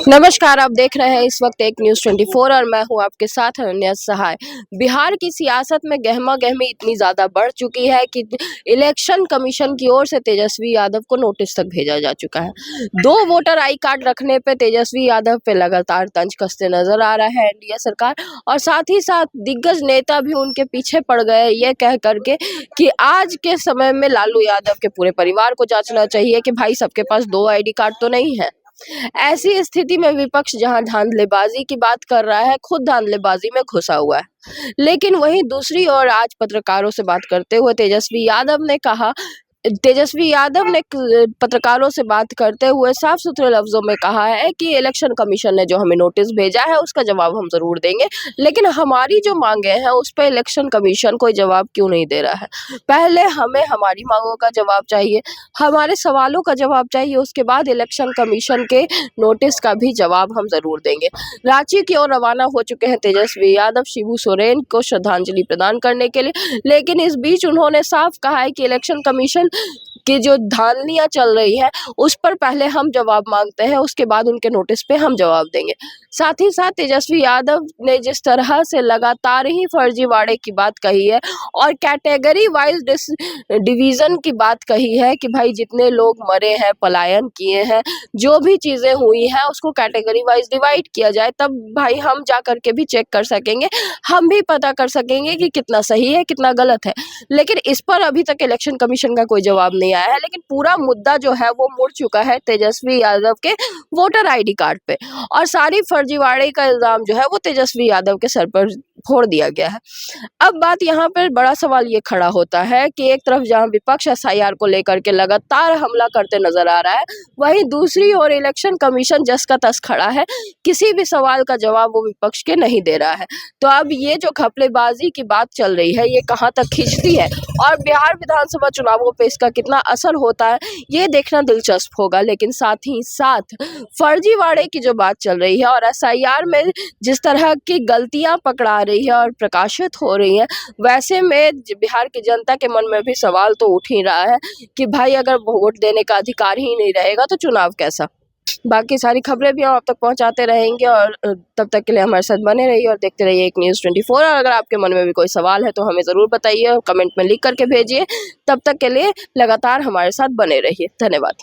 नमस्कार, आप देख रहे हैं इस वक्त एक न्यूज़ 24 और मैं हूं आपके साथ अनन्या सहाय। बिहार की सियासत में गहमा-गहमी इतनी ज़्यादा बढ़ चुकी है कि इलेक्शन कमीशन की ओर से तेजस्वी यादव को नोटिस तक भेजा जा चुका है। 2 वोटर आई कार्ड रखने पे तेजस्वी यादव पे लगातार तंज कसते नजर आ रहा है एनडीए सरकार, और साथ ही साथ दिग्गज नेता भी उनके पीछे पड़ गए ये कह करके कि आज के समय में लालू यादव के पूरे परिवार को जांचना चाहिए कि भाई सबके पास 2 आईडी कार्ड तो नहीं है। ऐसी स्थिति में विपक्ष जहां धांधलेबाजी की बात कर रहा है, खुद धांधलेबाजी में घुसा हुआ है। लेकिन वहीं दूसरी ओर आज पत्रकारों से बात करते हुए तेजस्वी यादव ने पत्रकारों से बात करते हुए साफ सुथरे लफ्जों में कहा है कि इलेक्शन कमीशन ने जो हमें नोटिस भेजा है उसका जवाब हम जरूर देंगे, लेकिन हमारी जो मांगे हैं उस पर इलेक्शन कमीशन कोई जवाब क्यों नहीं दे रहा है। पहले हमें हमारी मांगों का जवाब चाहिए, हमारे सवालों का जवाब चाहिए, उसके बाद इलेक्शन कमीशन के नोटिस का भी जवाब हम जरूर देंगे। रांची की ओर रवाना हो चुके हैं तेजस्वी यादव शिबू सोरेन को श्रद्धांजलि प्रदान करने के लिए, लेकिन इस बीच उन्होंने साफ कहा है कि इलेक्शन कमीशन की जो धांधलियां चल रही है उस पर पहले हम जवाब मांगते हैं, उसके बाद उनके नोटिस पे हम जवाब देंगे। साथ ही साथ तेजस्वी यादव ने जिस तरह से लगातार ही फर्जीवाड़े की बात कही है और कैटेगरी वाइज डिवीजन की बात कही है कि भाई जितने लोग मरे हैं, पलायन किए हैं, जो भी चीजें हुई हैं उसको कैटेगरी वाइज डिवाइड किया जाए, तब भाई हम जा करके भी चेक कर सकेंगे, हम भी पता कर सकेंगे कि कितना सही है कितना गलत है। लेकिन इस पर अभी तक इलेक्शन कमीशन का कोई जवाब नहीं आया है, लेकिन पूरा मुद्दा जो है वो मुड़ चुका है तेजस्वी यादव के वोटर आईडी कार्ड पे, और सारी फर्जीवाड़े का इल्जाम जो है वो तेजस्वी यादव के सर पर फोड़ दिया गया है। अब बात यहाँ पर बड़ा सवाल ये खड़ा होता है कि एक तरफ जहाँ विपक्ष एसआईआर को लेकर के लगातार हमला करते नजर आ रहा है, वहीं दूसरी ओर इलेक्शन कमीशन जस का तस खड़ा है, किसी भी सवाल का जवाब वो विपक्ष के नहीं दे रहा है। तो अब ये जो घपलेबाजी की बात चल रही है ये कहाँ तक खींचती है और बिहार विधानसभा चुनावों पे इसका कितना असर होता है ये देखना दिलचस्प होगा। लेकिन साथ ही साथ फर्जीवाड़े की जो बात चल रही है और एसआईआर में जिस तरह की गलतियां पकड़ा रही है और प्रकाशित हो रही हैं, वैसे में बिहार की जनता के मन में भी सवाल तो उठ ही रहा है कि भाई अगर वोट देने का अधिकार ही नहीं रहेगा तो चुनाव कैसा। बाकी सारी खबरें भी हम आप तक पहुंचाते रहेंगे, और तब तक के लिए हमारे साथ बने रहिए और देखते रहिए एक न्यूज़ 24। और अगर आपके मन में भी कोई सवाल है तो हमें ज़रूर बताइए और कमेंट में लिख करके भेजिए। तब तक के लिए लगातार हमारे साथ बने रहिए। धन्यवाद।